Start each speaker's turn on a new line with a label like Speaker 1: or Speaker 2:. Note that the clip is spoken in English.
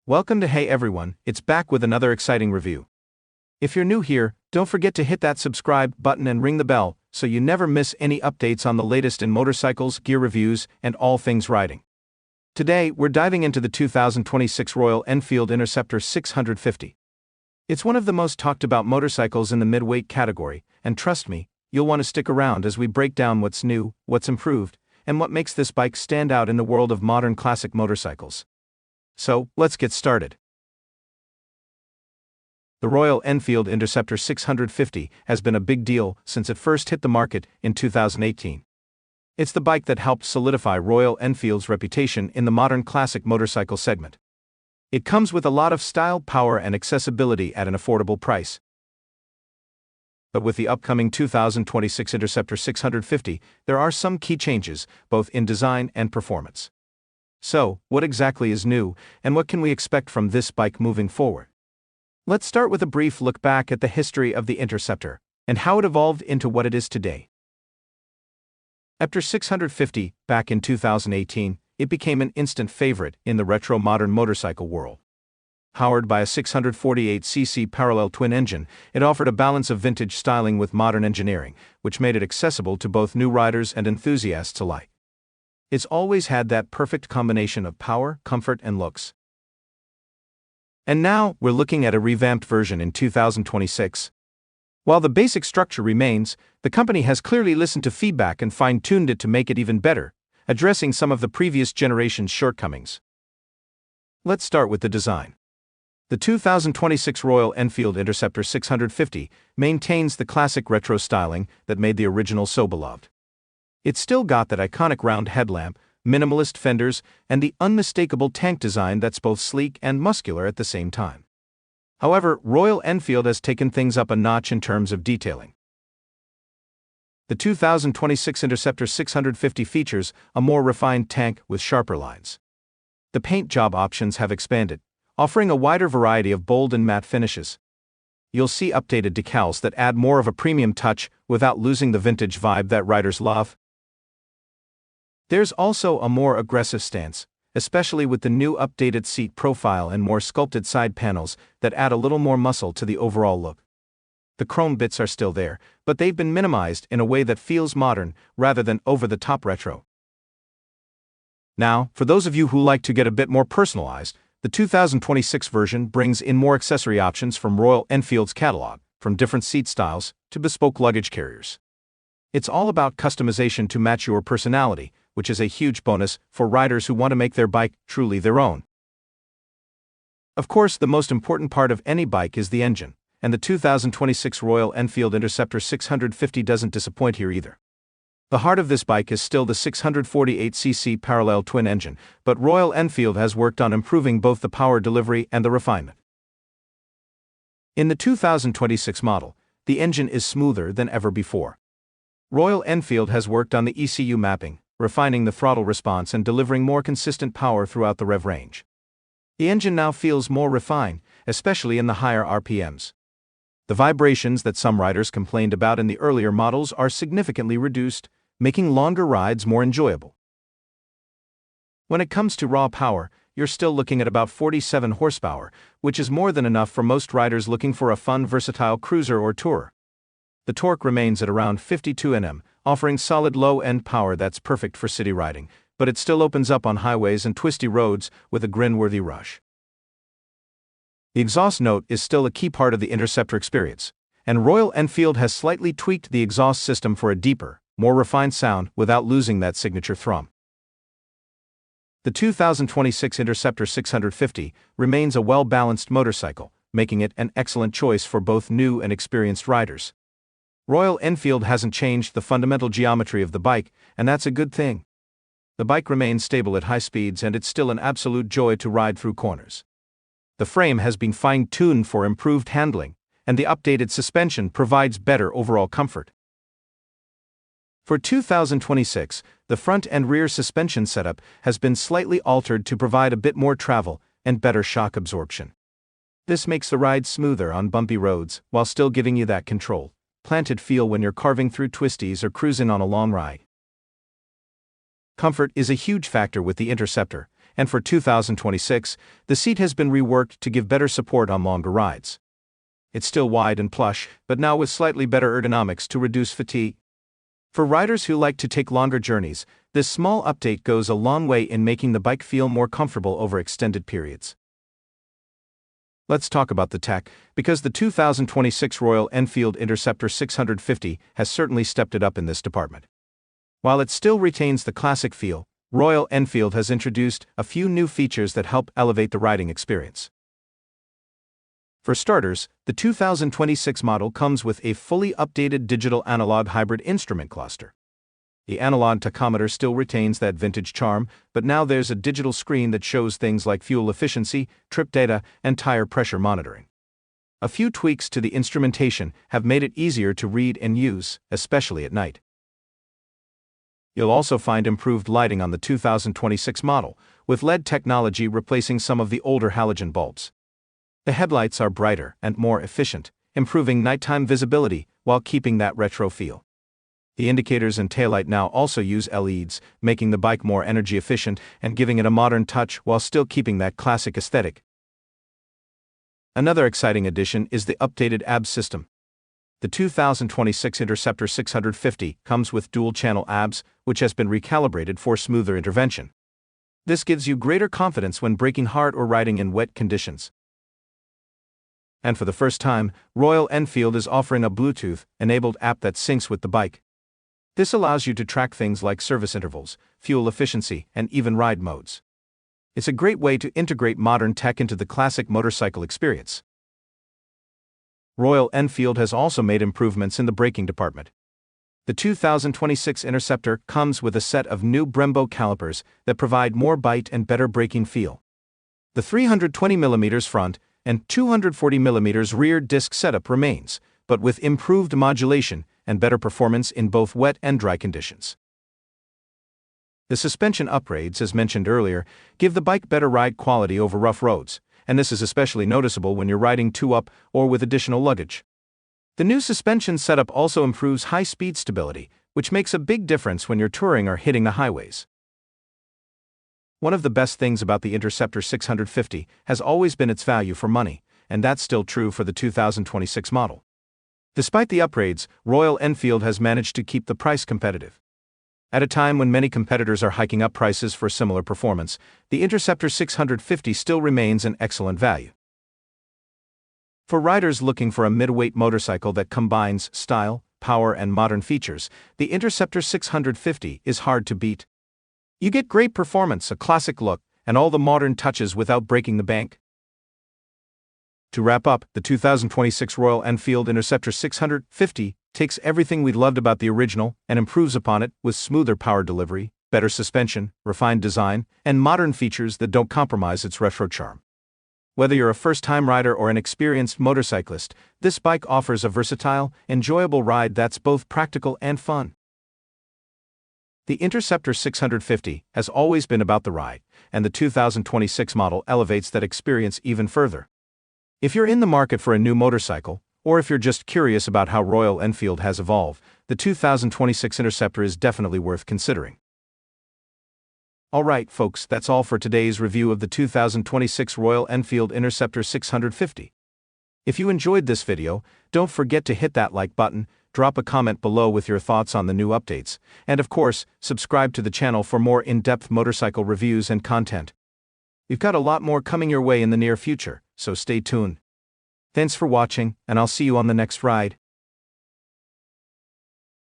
Speaker 1: Welcome to Hey Everyone, it's back with another exciting review. If you're new here, don't forget to hit that subscribe button and ring the bell so you never miss any updates on the latest in motorcycles, gear reviews, and all things riding. Today, we're diving into the 2026 Royal Enfield Interceptor 650. It's one of the most talked about motorcycles in the mid-weight category, and trust me, you'll want to stick around as we break down what's new, what's improved, and what makes this bike stand out in the world of modern classic motorcycles. So, let's get started. The Royal Enfield Interceptor 650 has been a big deal since it first hit the market in 2018. It's the bike that helped solidify Royal Enfield's reputation in the modern classic motorcycle segment. It comes with a lot of style, power, and accessibility at an affordable price. But with the upcoming 2026 Interceptor 650, there are some key changes, both in design and performance. So, what exactly is new, and what can we expect from this bike moving forward? Let's start with a brief look back at the history of the Interceptor, and how it evolved into what it is today. After 650, back in 2018, it became an instant favorite in the retro modern motorcycle world. Powered by a 648cc parallel twin engine, it offered a balance of vintage styling with modern engineering, which made it accessible to both new riders and enthusiasts alike. It's always had that perfect combination of power, comfort, and looks. And now, we're looking at a revamped version in 2026. While the basic structure remains, the company has clearly listened to feedback and fine-tuned it to make it even better, addressing some of the previous generation's shortcomings. Let's start with the design. The 2026 Royal Enfield Interceptor 650 maintains the classic retro styling that made the original so beloved. It's still got that iconic round headlamp, minimalist fenders, and the unmistakable tank design that's both sleek and muscular at the same time. However, Royal Enfield has taken things up a notch in terms of detailing. The 2026 Interceptor 650 features a more refined tank with sharper lines. The paint job options have expanded, offering a wider variety of bold and matte finishes. You'll see updated decals that add more of a premium touch without losing the vintage vibe that riders love. There's also a more aggressive stance, especially with the new updated seat profile and more sculpted side panels that add a little more muscle to the overall look. The chrome bits are still there, but they've been minimized in a way that feels modern rather than over-the-top retro. Now, for those of you who like to get a bit more personalized, the 2026 version brings in more accessory options from Royal Enfield's catalog, from different seat styles to bespoke luggage carriers. It's all about customization to match your personality, which is a huge bonus for riders who want to make their bike truly their own. Of course, the most important part of any bike is the engine, and the 2026 Royal Enfield Interceptor 650 doesn't disappoint here either. The heart of this bike is still the 648cc parallel twin engine, but Royal Enfield has worked on improving both the power delivery and the refinement. In the 2026 model, the engine is smoother than ever before. Royal Enfield has worked on the ECU mapping, refining the throttle response and delivering more consistent power throughout the rev range. The engine now feels more refined, especially in the higher RPMs. The vibrations that some riders complained about in the earlier models are significantly reduced, making longer rides more enjoyable. When it comes to raw power, you're still looking at about 47 horsepower, which is more than enough for most riders looking for a fun, versatile cruiser or tourer. The torque remains at around 52 Nm, offering solid low-end power that's perfect for city riding, but it still opens up on highways and twisty roads with a grin-worthy rush. The exhaust note is still a key part of the Interceptor experience, and Royal Enfield has slightly tweaked the exhaust system for a deeper, more refined sound without losing that signature thrum. The 2026 Interceptor 650 remains a well-balanced motorcycle, making it an excellent choice for both new and experienced riders. Royal Enfield hasn't changed the fundamental geometry of the bike, and that's a good thing. The bike remains stable at high speeds and it's still an absolute joy to ride through corners. The frame has been fine-tuned for improved handling, and the updated suspension provides better overall comfort. For 2026, the front and rear suspension setup has been slightly altered to provide a bit more travel and better shock absorption. This makes the ride smoother on bumpy roads while still giving you that control, planted feel when you're carving through twisties or cruising on a long ride. Comfort is a huge factor with the Interceptor, and for 2026, the seat has been reworked to give better support on longer rides. It's still wide and plush, but now with slightly better ergonomics to reduce fatigue. For riders who like to take longer journeys, this small update goes a long way in making the bike feel more comfortable over extended periods. Let's talk about the tech, because the 2026 Royal Enfield Interceptor 650 has certainly stepped it up in this department. While it still retains the classic feel, Royal Enfield has introduced a few new features that help elevate the riding experience. For starters, the 2026 model comes with a fully updated digital analog hybrid instrument cluster. The analog tachometer still retains that vintage charm, but now there's a digital screen that shows things like fuel efficiency, trip data, and tire pressure monitoring. A few tweaks to the instrumentation have made it easier to read and use, especially at night. You'll also find improved lighting on the 2026 model, with LED technology replacing some of the older halogen bulbs. The headlights are brighter and more efficient, improving nighttime visibility while keeping that retro feel. The indicators and taillight now also use LEDs, making the bike more energy efficient and giving it a modern touch while still keeping that classic aesthetic. Another exciting addition is the updated ABS system. The 2026 Interceptor 650 comes with dual-channel ABS, which has been recalibrated for smoother intervention. This gives you greater confidence when braking hard or riding in wet conditions. And for the first time, Royal Enfield is offering a Bluetooth-enabled app that syncs with the bike. This allows you to track things like service intervals, fuel efficiency, and even ride modes. It's a great way to integrate modern tech into the classic motorcycle experience. Royal Enfield has also made improvements in the braking department. The 2026 Interceptor comes with a set of new Brembo calipers that provide more bite and better braking feel. The 320mm front and 240mm rear disc setup remains, but with improved modulation and better performance in both wet and dry conditions. The suspension upgrades, as mentioned earlier, give the bike better ride quality over rough roads, and this is especially noticeable when you're riding two-up or with additional luggage. The new suspension setup also improves high-speed stability, which makes a big difference when you're touring or hitting the highways. One of the best things about the Interceptor 650 has always been its value for money, and that's still true for the 2026 model. Despite the upgrades, Royal Enfield has managed to keep the price competitive. At a time when many competitors are hiking up prices for similar performance, the Interceptor 650 still remains an excellent value. For riders looking for a mid-weight motorcycle that combines style, power, and modern features, the Interceptor 650 is hard to beat. You get great performance, a classic look, and all the modern touches without breaking the bank. To wrap up, the 2026 Royal Enfield Interceptor 650 takes everything we loved about the original and improves upon it with smoother power delivery, better suspension, refined design, and modern features that don't compromise its retro charm. Whether you're a first-time rider or an experienced motorcyclist, this bike offers a versatile, enjoyable ride that's both practical and fun. The Interceptor 650 has always been about the ride, and the 2026 model elevates that experience even further. If you're in the market for a new motorcycle, or if you're just curious about how Royal Enfield has evolved, the 2026 Interceptor is definitely worth considering. Alright folks, that's all for today's review of the 2026 Royal Enfield Interceptor 650. If you enjoyed this video, don't forget to hit that like button, drop a comment below with your thoughts on the new updates, and of course, subscribe to the channel for more in-depth motorcycle reviews and content. We've got a lot more coming your way in the near future, so stay tuned. Thanks for watching, and I'll see you on the next ride.